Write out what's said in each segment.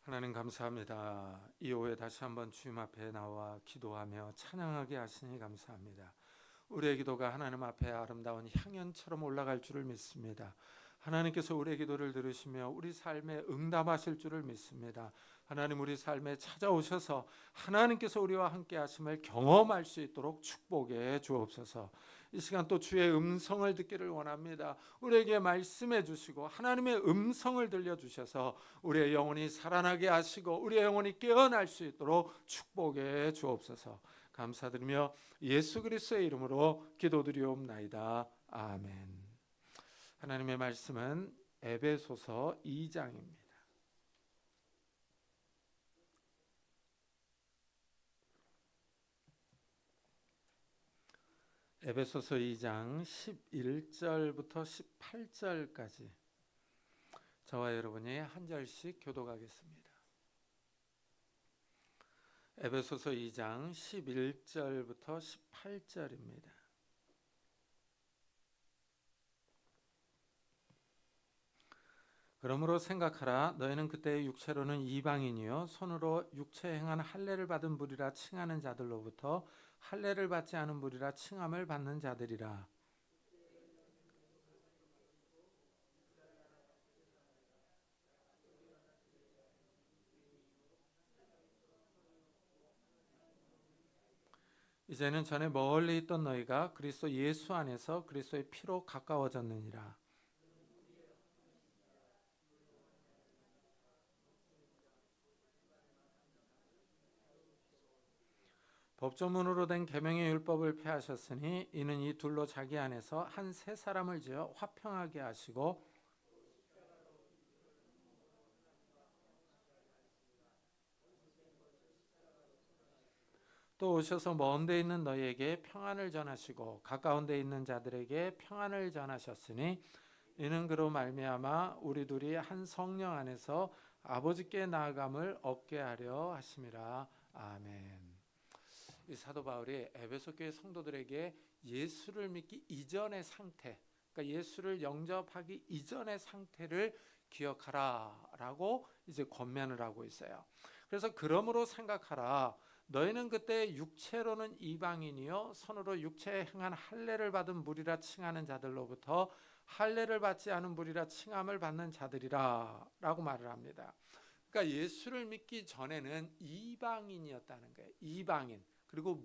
하나님 감사합니다. 이 오후에 다시 한번 주님 앞에 나와 기도하며 찬양하게 하시니 감사합니다. 우리의 기도가 하나님 앞에 아름다운 향연처럼 올라갈 줄을 믿습니다. 하나님께서 우리의 기도를 들으시며 우리 삶에 응답하실 줄을 믿습니다. 하나님 우리 삶에 찾아오셔서 하나님께서 우리와 함께 하심을 경험할 수 있도록 축복해 주옵소서. 이 시간 또 주의 음성을 듣기를 원합니다. 우리에게 말씀해 주시고 하나님의 음성을 들려주셔서 우리의 영혼이 살아나게 하시고 우리의 영혼이 깨어날 수 있도록 축복해 주옵소서. 감사드리며 예수 그리스도의 이름으로 기도드리옵나이다. 아멘. 하나님의 말씀은 에베소서 2장입니다. 에베소서 2장 11절부터 18절까지 저와 여러분이 한 절씩 교독하겠습니다. 에베소서 2장 11절부터 18절입니다. 그러므로 생각하라. 너희는 그때 육체로는 이방인이요 손으로 육체에 행한 할례를 받은 무리라 칭하는 자들로부터 할례를 받지 않은 무리라 칭함을 받는 자들이라. 이제는 전에 멀리 있던 너희가 그리스도 예수 안에서 그리스도의 피로 가까워졌느니라. 법조문으로 된 계명의 율법을 폐하셨으니 이는 이 둘로 자기 안에서 한 새 사람을 지어 화평하게 하시고 또 오셔서 먼 데 있는 너희에게 평안을 전하시고 가까운 데 있는 자들에게 평안을 전하셨으니 이는 그로 말미암아 우리 둘이 한 성령 안에서 아버지께 나아감을 얻게 하려 하심이라. 아멘. 이 사도 바울이 에베소 교회 성도들에게 예수를 믿기 이전의 상태, 그러니까 예수를 영접하기 이전의 상태를 기억하라라고 이제 권면을 하고 있어요. 그래서 그러므로 생각하라. 너희는 그때 육체로는 이방인이요 손으로 육체에 행한 할례를 받은 무리라 칭하는 자들로부터 할례를 받지 않은 무리라 칭함을 받는 자들이라라고 말을 합니다. 그러니까 예수를 믿기 전에는 이방인이었다는 거예요. 이방인. 그리고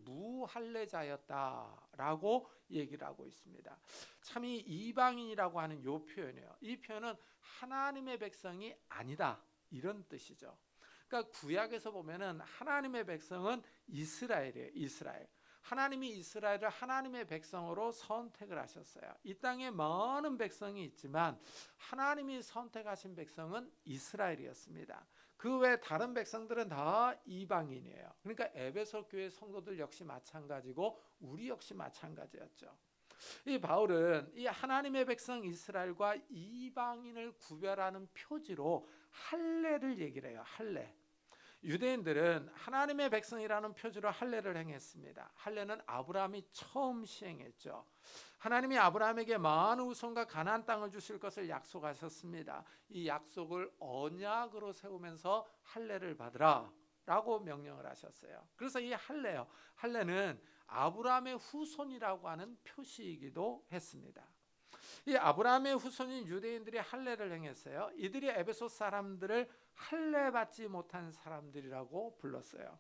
무할례자였다라고 얘기를 하고 있습니다. 참 이 이방인이라고 하는 요 표현이에요. 이 표현은 하나님의 백성이 아니다 이런 뜻이죠. 그러니까 구약에서 보면은 하나님의 백성은 이스라엘이에요. 이스라엘. 하나님이 이스라엘을 하나님의 백성으로 선택을 하셨어요. 이 땅에 많은 백성이 있지만 하나님이 선택하신 백성은 이스라엘이었습니다. 그 외 다른 백성들은 다 이방인이에요. 그러니까 에베소 교회 성도들 역시 마찬가지고 우리 역시 마찬가지였죠. 이 바울은 이 하나님의 백성 이스라엘과 이방인을 구별하는 표지로 할례를 얘기를 해요. 할례. 유대인들은 하나님의 백성이라는 표지로 할례를 행했습니다. 할례는 아브라함이 처음 시행했죠. 하나님이 아브라함에게 많은 후손과 가나안 땅을 주실 것을 약속하셨습니다. 이 약속을 언약으로 세우면서 할례를 받으라 라고 명령을 하셨어요. 그래서 이 할례요. 할례는 아브라함의 후손이라고 하는 표시이기도 했습니다. 이 아브라함의 후손인 유대인들이 할례를 행했어요. 이들이 에베소 사람들을 할례 받지 못한 사람들이라고 불렀어요.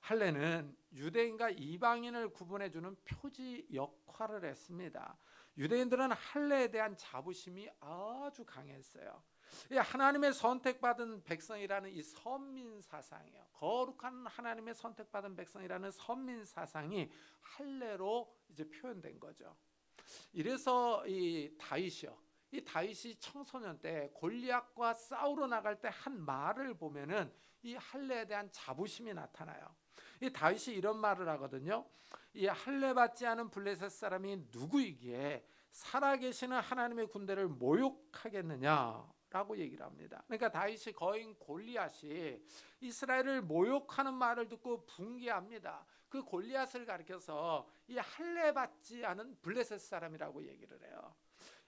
할례는 유대인과 이방인을 구분해 주는 표지 역할을 했습니다. 유대인들은 할례에 대한 자부심이 아주 강했어요. 하나님의 선택받은 백성이라는 이 선민 사상이에요. 거룩한 하나님의 선택받은 백성이라는 선민 사상이 할례로 이제 표현된 거죠. 이래서 이 다윗이 청소년 때 골리앗과 싸우러 나갈 때 한 말을 보면은 이 할례에 대한 자부심이 나타나요. 이 다윗이 이런 말을 하거든요. 이 할례 받지 않은 블레셋 사람이 누구이기에 살아계시는 하나님의 군대를 모욕하겠느냐라고 얘기를 합니다. 그러니까 다윗이 거인 골리앗이 이스라엘을 모욕하는 말을 듣고 붕괴합니다. 그 골리앗을 가리켜서 이 할례 받지 않은 블레셋 사람이라고 얘기를 해요.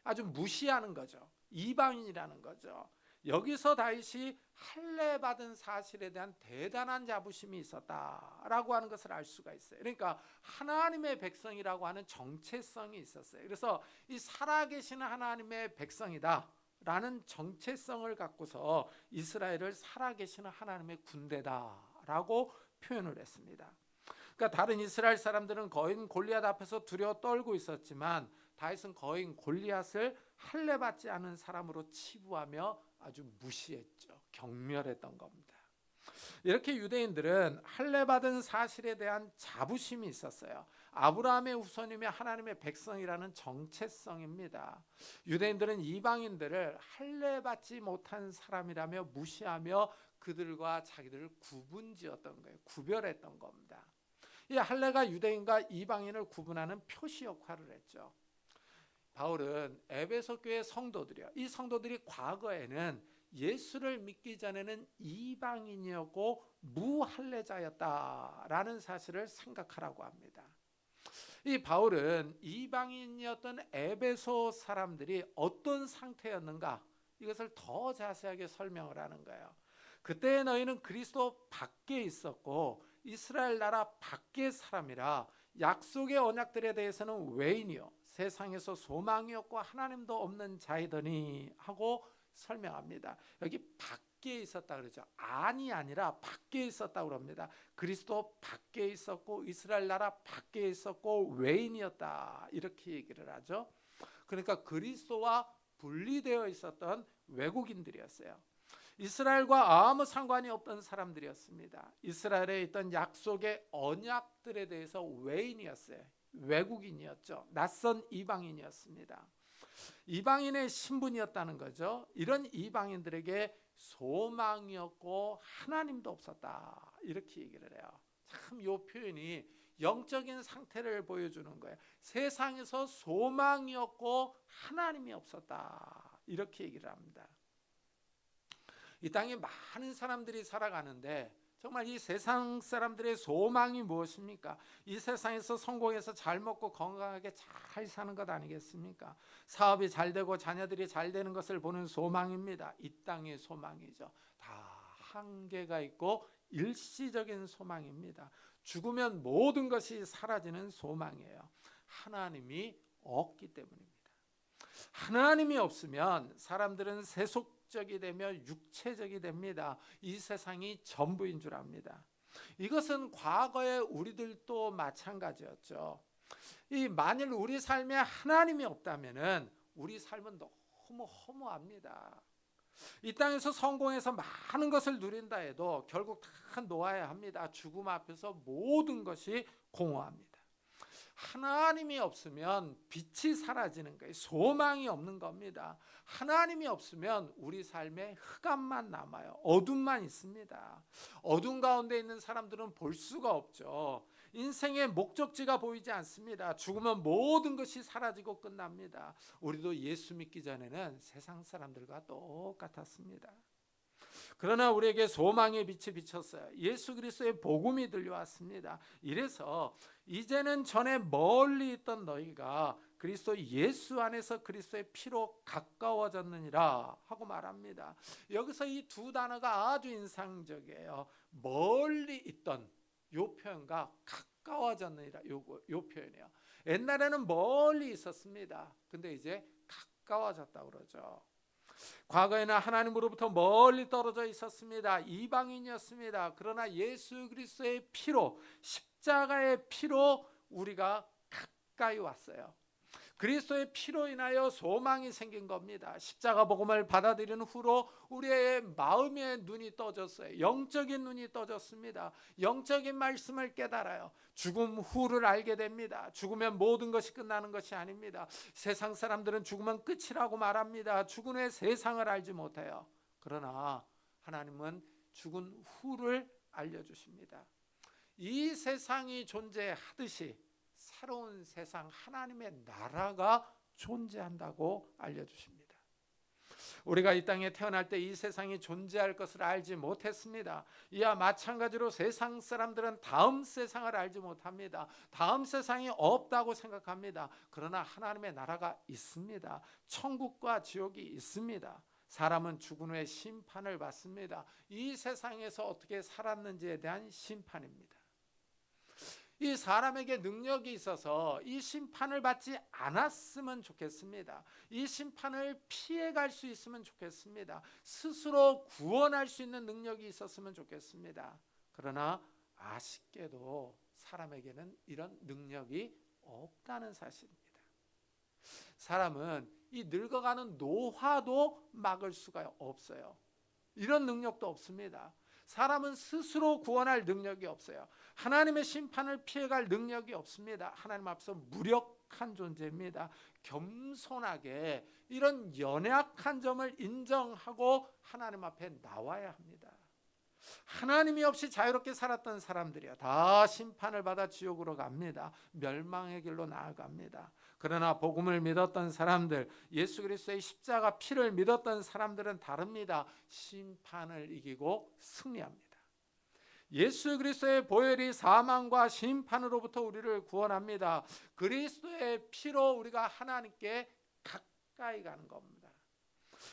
아주 무시하는 거죠. 이방인이라는 거죠. 여기서 다윗이 할례 받은 사실에 대한 대단한 자부심이 있었다라고 하는 것을 알 수가 있어요. 그러니까 하나님의 백성이라고 하는 정체성이 있었어요. 그래서 이 살아계시는 하나님의 백성이다 라는 정체성을 갖고서 이스라엘을 살아계시는 하나님의 군대다라고 표현을 했습니다. 그러니까 다른 이스라엘 사람들은 거인 골리앗 앞에서 두려워 떨고 있었지만 다윗은 거인 골리앗을 할례 받지 않은 사람으로 치부하며 아주 무시했죠. 경멸했던 겁니다. 이렇게 유대인들은 할례 받은 사실에 대한 자부심이 있었어요. 아브라함의 후손이며 하나님의 백성이라는 정체성입니다. 유대인들은 이방인들을 할례 받지 못한 사람이라며 무시하며 그들과 자기들을 구분지었던 거예요. 구별했던 겁니다. 이 할례가 유대인과 이방인을 구분하는 표시 역할을 했죠. 바울은 에베소 교회 성도들이요. 이 성도들이 과거에는 예수를 믿기 전에는 이방인이었고 무할례자였다라는 사실을 생각하라고 합니다. 이 바울은 이방인이었던 에베소 사람들이 어떤 상태였는가 이것을 더 자세하게 설명을 하는 거예요. 그때 너희는 그리스도 밖에 있었고 이스라엘 나라 밖의 사람이라 약속의 언약들에 대해서는 외인이요 세상에서 소망이 없고 하나님도 없는 자이더니 하고 설명합니다. 여기 밖에 있었다 그러죠. 안이 아니라 밖에 있었다 그럽니다. 그리스도 밖에 있었고 이스라엘 나라 밖에 있었고 외인이었다 이렇게 얘기를 하죠. 그러니까 그리스도와 분리되어 있었던 외국인들이었어요. 이스라엘과 아무 상관이 없던 사람들이었습니다. 이스라엘에 있던 약속의 언약들에 대해서 외인이었어요. 외국인이었죠. 낯선 이방인이었습니다. 이방인의 신분이었다는 거죠. 이런 이방인들에게 소망이었고 하나님도 없었다 이렇게 얘기를 해요. 참 이 표현이 영적인 상태를 보여주는 거예요. 세상에서 소망이었고 하나님이 없었다 이렇게 얘기를 합니다. 이 땅에 많은 사람들이 살아가는데 정말 이 세상 사람들의 소망이 무엇입니까? 이 세상에서 성공해서 잘 먹고 건강하게 잘 사는 것 아니겠습니까? 사업이 잘 되고 자녀들이 잘 되는 것을 보는 소망입니다. 이 땅의 소망이죠. 다 한계가 있고 일시적인 소망입니다. 죽으면 모든 것이 사라지는 소망이에요. 하나님이 없기 때문입니다. 하나님이 없으면 사람들은 세속적이 되며 육체적이 됩니다. 이 세상이 전부인 줄 압니다. 이것은 과거에 우리들도 마찬가지였죠. 만일 우리 삶에 하나님이 없다면은 우리 삶은 너무 허무합니다. 이 땅에서 성공해서 많은 것을 누린다 해도 결국 다 놓아야 합니다. 죽음 앞에서 모든 것이 공허합니다. 하나님이 없으면 빛이 사라지는 거예요. 소망이 없는 겁니다. 하나님이 없으면 우리 삶에 흑암만 남아요. 어둠만 있습니다. 어둠 가운데 있는 사람들은 볼 수가 없죠. 인생의 목적지가 보이지 않습니다. 죽으면 모든 것이 사라지고 끝납니다. 우리도 예수 믿기 전에는 세상 사람들과 똑같았습니다. 그러나 우리에게 소망의 빛이 비쳤어요. 예수 그리스도의 복음이 들려왔습니다. 이래서 이제는 전에 멀리 있던 너희가 그리스도 예수 안에서 그리스도의 피로 가까워졌느니라 하고 말합니다. 여기서 이 두 단어가 아주 인상적이에요. 멀리 있던 요 표현과 가까워졌느니라 요 표현이에요. 옛날에는 멀리 있었습니다. 근데 이제 가까워졌다 그러죠. 과거에는 하나님으로부터 멀리 떨어져 있었습니다. 이방인이었습니다. 그러나 예수 그리스도의 피로, 십자가의 피로 우리가 가까이 왔어요. 그리스도의 피로 인하여 소망이 생긴 겁니다. 십자가 복음을 받아들이는 후로 우리의 마음의 눈이 떠졌어요. 영적인 눈이 떠졌습니다. 영적인 말씀을 깨달아요. 죽음 후를 알게 됩니다. 죽으면 모든 것이 끝나는 것이 아닙니다. 세상 사람들은 죽으면 끝이라고 말합니다. 죽은 후에 세상을 알지 못해요. 그러나 하나님은 죽은 후를 알려주십니다. 이 세상이 존재하듯이 새로운 세상 하나님의 나라가 존재한다고 알려주십니다. 우리가 이 땅에 태어날 때 이 세상이 존재할 것을 알지 못했습니다. 이와 마찬가지로 세상 사람들은 다음 세상을 알지 못합니다. 다음 세상이 없다고 생각합니다. 그러나 하나님의 나라가 있습니다. 천국과 지옥이 있습니다. 사람은 죽은 후에 심판을 받습니다. 이 세상에서 어떻게 살았는지에 대한 심판입니다. 이 사람에게 능력이 있어서 이 심판을 받지 않았으면 좋겠습니다. 이 심판을 피해갈 수 있으면 좋겠습니다. 스스로 구원할 수 있는 능력이 있었으면 좋겠습니다. 그러나 아쉽게도 사람에게는 이런 능력이 없다는 사실입니다. 사람은 이 늙어가는 노화도 막을 수가 없어요. 이런 능력도 없습니다. 사람은 스스로 구원할 능력이 없어요. 하나님의 심판을 피해갈 능력이 없습니다. 하나님 앞서 무력한 존재입니다. 겸손하게 이런 연약한 점을 인정하고 하나님 앞에 나와야 합니다. 하나님이 없이 자유롭게 살았던 사람들이요, 다 심판을 받아 지옥으로 갑니다. 멸망의 길로 나아갑니다. 그러나 복음을 믿었던 사람들, 예수 그리스도의 십자가 피를 믿었던 사람들은 다릅니다. 심판을 이기고 승리합니다. 예수 그리스도의 보혈이 사망과 심판으로부터 우리를 구원합니다. 그리스도의 피로 우리가 하나님께 가까이 가는 겁니다.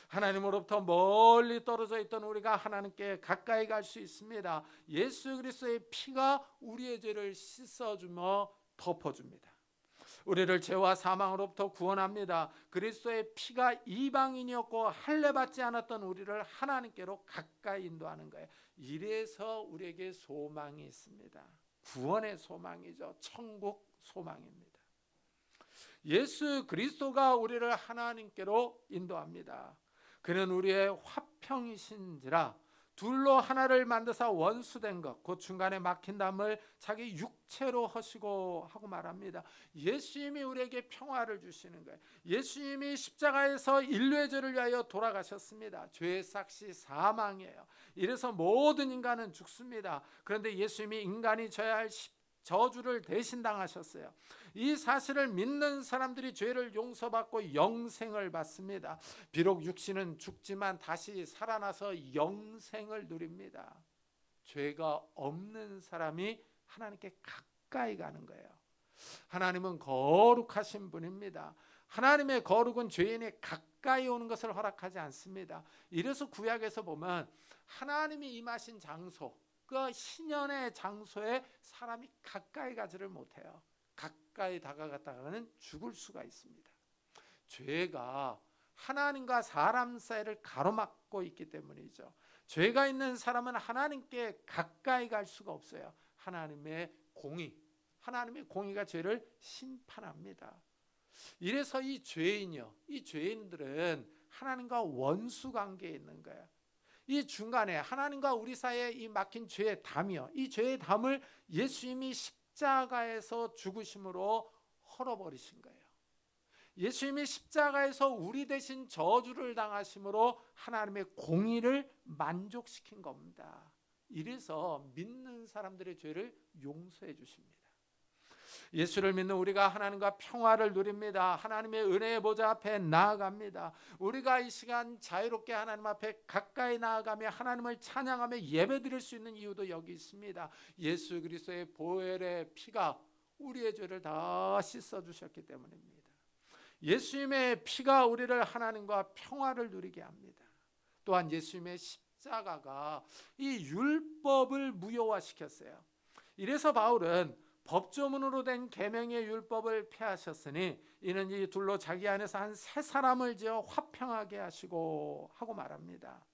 하나님으로부터 멀리 떨어져 있던 우리가 하나님께 가까이 갈 수 있습니다. 예수 그리스도의 피가 우리의 죄를 씻어주며 덮어줍니다. 우리를 죄와 사망으로부터 구원합니다. 그리스도의 피가 이방인이었고 할례받지 않았던 우리를 하나님께로 가까이 인도하는 거예요. 이래서 우리에게 소망이 있습니다. 구원의 소망이죠. 천국 소망입니다. 예수 그리스도가 우리를 하나님께로 인도합니다. 그는 우리의 화평이신지라 둘로 하나를 만드사 원수된 것 곧 중간에 막힌 담을 자기 육체로 하시고 하고 말합니다. 예수님이 우리에게 평화를 주시는 거예요. 예수님이 십자가에서 인류의 죄를 위하여 돌아가셨습니다. 죄의 삭시 사망이에요. 이래서 모든 인간은 죽습니다. 그런데 예수님이 인간이 져야 할 저주를 대신 당하셨어요. 이 사실을 믿는 사람들이 죄를 용서받고 영생을 받습니다. 비록 육신은 죽지만 다시 살아나서 영생을 누립니다. 죄가 없는 사람이 하나님께 가까이 가는 거예요. 하나님은 거룩하신 분입니다. 하나님의 거룩은 죄인이 가까이 오는 것을 허락하지 않습니다. 이래서 구약에서 보면 하나님이 임하신 장소, 그 신년의 장소에 사람이 가까이 가지를 못해요. 가까이 다가갔다가는 죽을 수가 있습니다. 죄가 하나님과 사람 사이를 가로막고 있기 때문이죠. 죄가 있는 사람은 하나님께 가까이 갈 수가 없어요. 하나님의 공의가 죄를 심판합니다. 이래서 이 죄인들은 하나님과 원수 관계에 있는 거예요. 이 중간에 하나님과 우리 사이에 이 막힌 죄의 담이요, 이 죄의 담을 예수님이 십자가에서 죽으심으로 헐어버리신 거예요. 예수님이 십자가에서 우리 대신 저주를 당하심으로 하나님의 공의를 만족시킨 겁니다. 이래서 믿는 사람들의 죄를 용서해 주십니다. 예수를 믿는 우리가 하나님과 평화를 누립니다. 하나님의 은혜의 보좌 앞에 나아갑니다. 우리가 이 시간 자유롭게 하나님 앞에 가까이 나아가며 하나님을 찬양하며 예배드릴 수 있는 이유도 여기 있습니다. 예수 그리스도의 보혈의 피가 우리의 죄를 다 씻어주셨기 때문입니다. 예수님의 피가 우리를 하나님과 평화를 누리게 합니다. 또한 예수님의 십자가가 이 율법을 무효화시켰어요. 이래서 바울은 법조문으로 된 계명의 율법을 폐하셨으니 이는 이 둘로 자기 안에서 한 세 사람을 지어 화평하게 하시고 하고 말합니다.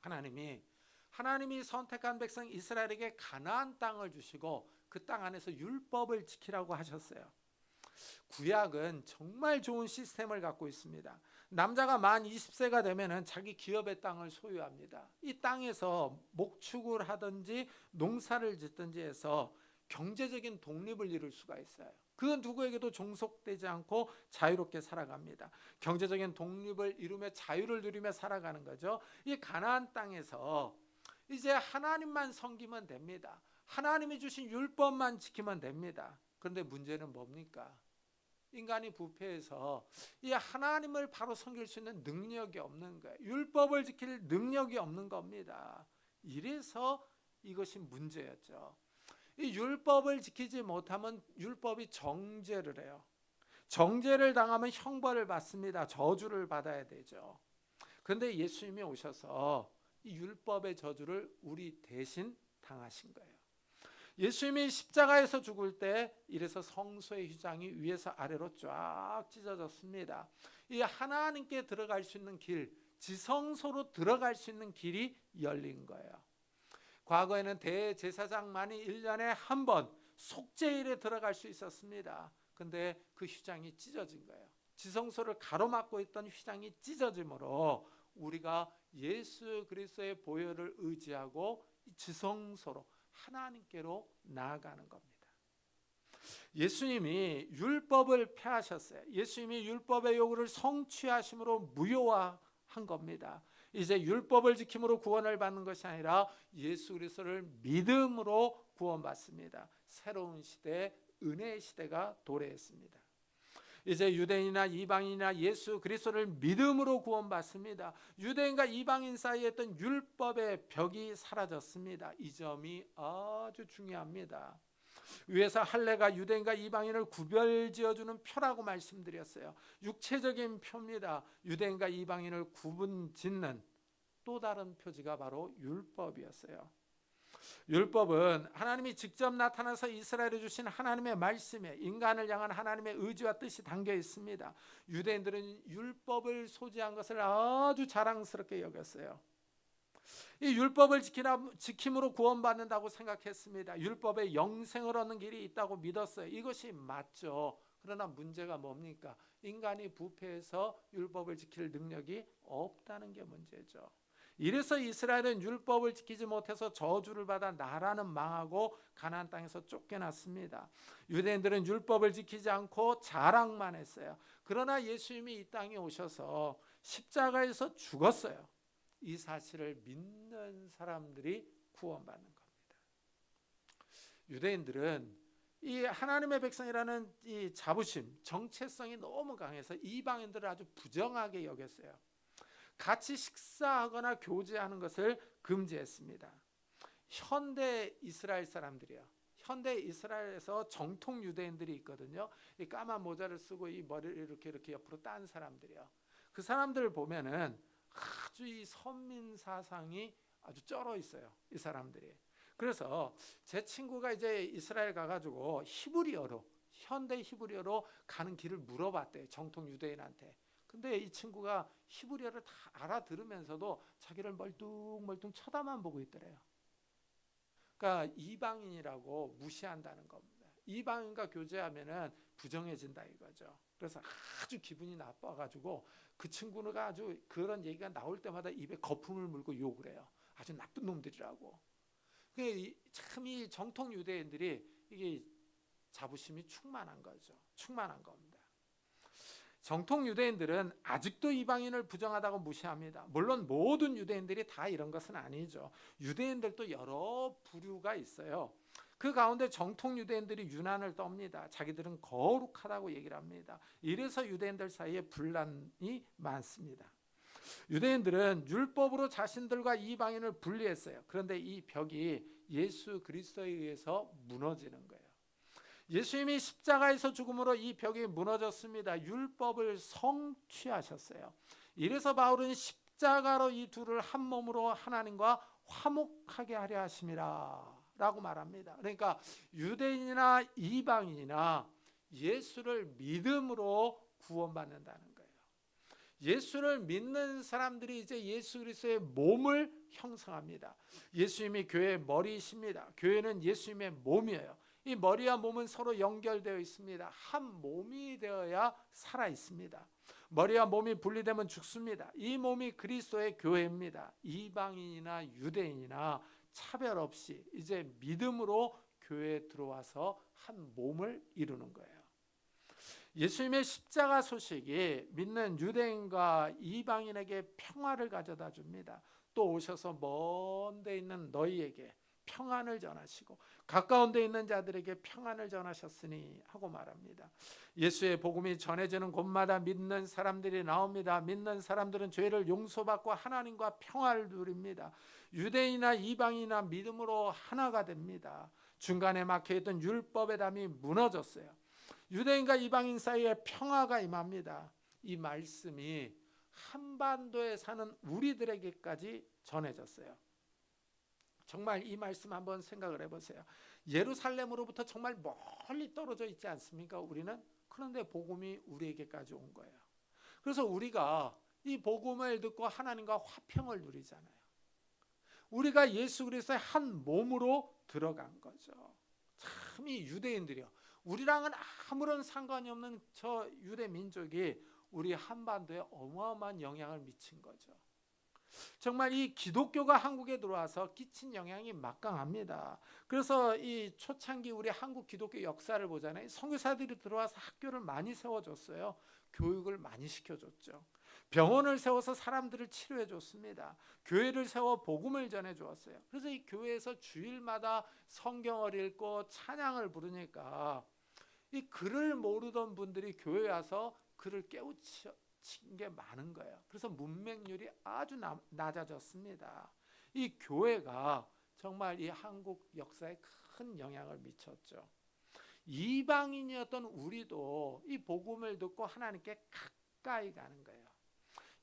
하나님이 선택한 백성 이스라엘에게 가나안 땅을 주시고 그 땅 안에서 율법을 지키라고 하셨어요. 구약은 정말 좋은 시스템을 갖고 있습니다. 남자가 만 20세가 되면은 자기 기업의 땅을 소유합니다. 이 땅에서 목축을 하든지 농사를 짓든지 해서 경제적인 독립을 이룰 수가 있어요. 그 누구에게도 종속되지 않고 자유롭게 살아갑니다. 경제적인 독립을 이루며 자유를 누리며 살아가는 거죠. 이 가나안 땅에서 이제 하나님만 섬기면 됩니다. 하나님이 주신 율법만 지키면 됩니다. 그런데 문제는 뭡니까? 인간이 부패해서 이 하나님을 바로 섬길 수 있는 능력이 없는 거예요. 율법을 지킬 능력이 없는 겁니다. 이래서 이것이 문제였죠. 이 율법을 지키지 못하면 율법이 정죄를 해요. 정죄를 당하면 형벌을 받습니다. 저주를 받아야 되죠. 그런데 예수님이 오셔서 이 율법의 저주를 우리 대신 당하신 거예요. 예수님이 십자가에서 죽을 때 이래서 성소의 휘장이 위에서 아래로 쫙 찢어졌습니다. 이 하나님께 들어갈 수 있는 길, 지성소로 들어갈 수 있는 길이 열린 거예요. 과거에는 대제사장만이 1년에 한 번 속죄일에 들어갈 수 있었습니다. 근데 그 휘장이 찢어진 거예요. 지성소를 가로막고 있던 휘장이 찢어짐으로 우리가 예수 그리스도의 보혈을 의지하고 지성소로 하나님께로 나아가는 겁니다. 예수님이 율법을 폐하셨어요. 예수님이 율법의 요구를 성취하심으로 무효화한 겁니다. 이제 율법을 지킴으로 구원을 받는 것이 아니라 예수 그리스도를 믿음으로 구원받습니다. 새로운 시대, 은혜의 시대가 도래했습니다. 이제 유대인이나 이방인이나 예수 그리스도를 믿음으로 구원받습니다. 유대인과 이방인 사이에 있던 율법의 벽이 사라졌습니다. 이 점이 아주 중요합니다. 위에서 할례가 유대인과 이방인을 구별지어주는 표라고 말씀드렸어요. 육체적인 표입니다. 유대인과 이방인을 구분짓는 또 다른 표지가 바로 율법이었어요. 율법은 하나님이 직접 나타나서 이스라엘에 주신 하나님의 말씀에 인간을 향한 하나님의 의지와 뜻이 담겨 있습니다. 유대인들은 율법을 소지한 것을 아주 자랑스럽게 여겼어요. 이 율법을 지킴으로 구원받는다고 생각했습니다. 율법에 영생을 얻는 길이 있다고 믿었어요. 이것이 맞죠. 그러나 문제가 뭡니까? 인간이 부패해서 율법을 지킬 능력이 없다는 게 문제죠. 이래서 이스라엘은 율법을 지키지 못해서 저주를 받아 나라는 망하고 가나안 땅에서 쫓겨났습니다. 유대인들은 율법을 지키지 않고 자랑만 했어요. 그러나 예수님이 이 땅에 오셔서 십자가에서 죽었어요. 이 사실을 믿는 사람들이 구원받는 겁니다. 유대인들은 이 하나님의 백성이라는 이 자부심, 정체성이 너무 강해서 이방인들을 아주 부정하게 여겼어요. 같이 식사하거나 교제하는 것을 금지했습니다. 현대 이스라엘 사람들이요. 현대 이스라엘에서 정통 유대인들이 있거든요. 이 까만 모자를 쓰고 이 머리를 이렇게 옆으로 딴 사람들이요. 그 사람들을 보면은 아주 이 선민 사상이 아주 쩔어 있어요. 이 사람들이. 그래서 제 친구가 이제 이스라엘 가가지고 히브리어로 현대 히브리어로 가는 길을 물어봤대요. 정통 유대인한테. 근데 이 친구가 히브리어를 다 알아들으면서도 자기를 멀뚱멀뚱 쳐다만 보고 있더래요. 그러니까 이방인이라고 무시한다는 겁니다. 이방인과 교제하면은 부정해진다 이거죠. 그래서 아주 기분이 나빠가지고 그 친구가 아주 그런 얘기가 나올 때마다 입에 거품을 물고 욕을 해요. 아주 나쁜 놈들이라고. 참 이 정통 유대인들이 이게 자부심이 충만한 거죠. 충만한 겁니다. 정통 유대인들은 아직도 이방인을 부정하다고 무시합니다. 물론 모든 유대인들이 다 이런 것은 아니죠. 유대인들도 여러 부류가 있어요. 그 가운데 정통 유대인들이 유난을 떱니다. 자기들은 거룩하다고 얘기를 합니다. 이래서 유대인들 사이에 분란이 많습니다. 유대인들은 율법으로 자신들과 이방인을 분리했어요. 그런데 이 벽이 예수 그리스도에 의해서 무너지는 거예요. 예수님이 십자가에서 죽음으로 이 벽이 무너졌습니다. 율법을 성취하셨어요. 이래서 바울은 십자가로 이 둘을 한 몸으로 하나님과 화목하게 하려 하심이라 라고 말합니다. 그러니까 유대인이나 이방인이나 예수를 믿음으로 구원받는다는 거예요. 예수를 믿는 사람들이 이제 예수 그리스도의 몸을 형성합니다. 예수님이 교회의 머리이십니다. 교회는 예수님의 몸이에요. 이 머리와 몸은 서로 연결되어 있습니다. 한 몸이 되어야 살아 있습니다. 머리와 몸이 분리되면 죽습니다. 이 몸이 그리스도의 교회입니다. 이방인이나 유대인이나 차별 없이 이제 믿음으로 교회에 들어와서 한 몸을 이루는 거예요. 예수님의 십자가 소식이 믿는 유대인과 이방인에게 평화를 가져다 줍니다. 또 오셔서 먼 데 있는 너희에게 평안을 전하시고 가까운 데 있는 자들에게 평안을 전하셨으니 하고 말합니다. 예수의 복음이 전해지는 곳마다 믿는 사람들이 나옵니다. 믿는 사람들은 죄를 용서받고 하나님과 평화를 누립니다. 유대인이나 이방인이나 믿음으로 하나가 됩니다. 중간에 막혀있던 율법의 담이 무너졌어요. 유대인과 이방인 사이에 평화가 임합니다. 이 말씀이 한반도에 사는 우리들에게까지 전해졌어요. 정말 이 말씀 한번 생각을 해보세요. 예루살렘으로부터 정말 멀리 떨어져 있지 않습니까? 우리는. 그런데 복음이 우리에게까지 온 거예요. 그래서 우리가 이 복음을 듣고 하나님과 화평을 누리잖아요. 우리가 예수 그리스도의 한 몸으로 들어간 거죠. 참 이 유대인들이요, 우리랑은 아무런 상관이 없는 저 유대 민족이 우리 한반도에 어마어마한 영향을 미친 거죠. 정말 이 기독교가 한국에 들어와서 끼친 영향이 막강합니다. 그래서 이 초창기 우리 한국 기독교 역사를 보잖아요. 선교사들이 들어와서 학교를 많이 세워줬어요. 교육을 많이 시켜줬죠. 병원을 세워서 사람들을 치료해 줬습니다. 교회를 세워 복음을 전해 주었어요. 그래서 이 교회에서 주일마다 성경을 읽고 찬양을 부르니까 이 글을 모르던 분들이 교회 와서 글을 깨우친 게 많은 거예요. 그래서 문맹률이 아주 낮아졌습니다. 이 교회가 정말 이 한국 역사에 큰 영향을 미쳤죠. 이방인이었던 우리도 이 복음을 듣고 하나님께 가까이 가는 거예요.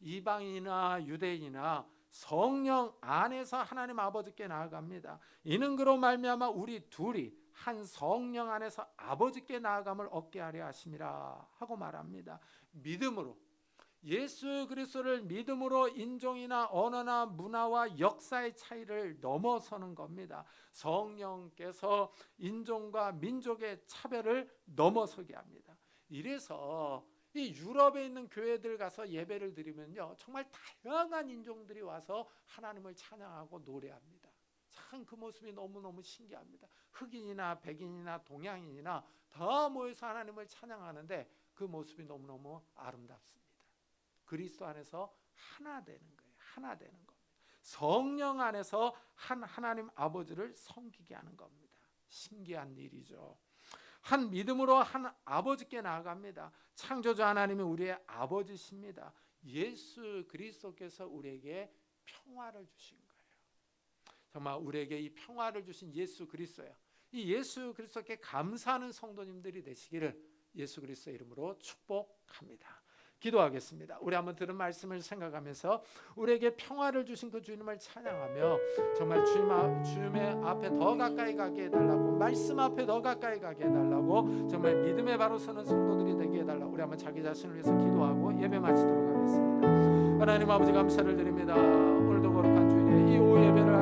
이방인이나 유대인이나 성령 안에서 하나님 아버지께 나아갑니다. 이는 그로 말미암아 우리 둘이 한 성령 안에서 아버지께 나아감을 얻게 하려 하심이라 하고 말합니다. 믿음으로, 예수 그리스도를 믿음으로 인종이나 언어나 문화와 역사의 차이를 넘어서는 겁니다. 성령께서 인종과 민족의 차별을 넘어서게 합니다. 이래서 이 유럽에 있는 교회들 가서 예배를 드리면요, 정말 다양한 인종들이 와서 하나님을 찬양하고 노래합니다. 참 그 모습이 너무너무 신기합니다. 흑인이나 백인이나 동양인이나 다 모여서 하나님을 찬양하는데 그 모습이 너무너무 아름답습니다. 그리스도 안에서 하나 되는 거예요. 하나 되는 겁니다. 성령 안에서 한 하나님 아버지를 섬기게 하는 겁니다. 신기한 일이죠. 한 믿음으로 한 아버지께 나아갑니다. 창조주 하나님이 우리의 아버지십니다. 예수 그리스도께서 우리에게 평화를 주신 거예요. 정말 우리에게 이 평화를 주신 예수 그리스도예요. 이 예수 그리스도께 감사하는 성도님들이 되시기를 예수 그리스도의 이름으로 축복합니다. 기도하겠습니다. 우리 한번 들은 말씀을 생각하면서 우리에게 평화를 주신 그 주님을 찬양하며 정말 주님의 앞에 더 가까이 가게 해달라고, 말씀 앞에 더 가까이 가게 해달라고, 정말 믿음에 바로 서는 성도들이 되게 해달라고 우리 한번 자기 자신을 위해서 기도하고 예배 마치도록 하겠습니다. 하나님 아버지 감사를 드립니다. 오늘도 거룩한 주일에 이 오후 예배를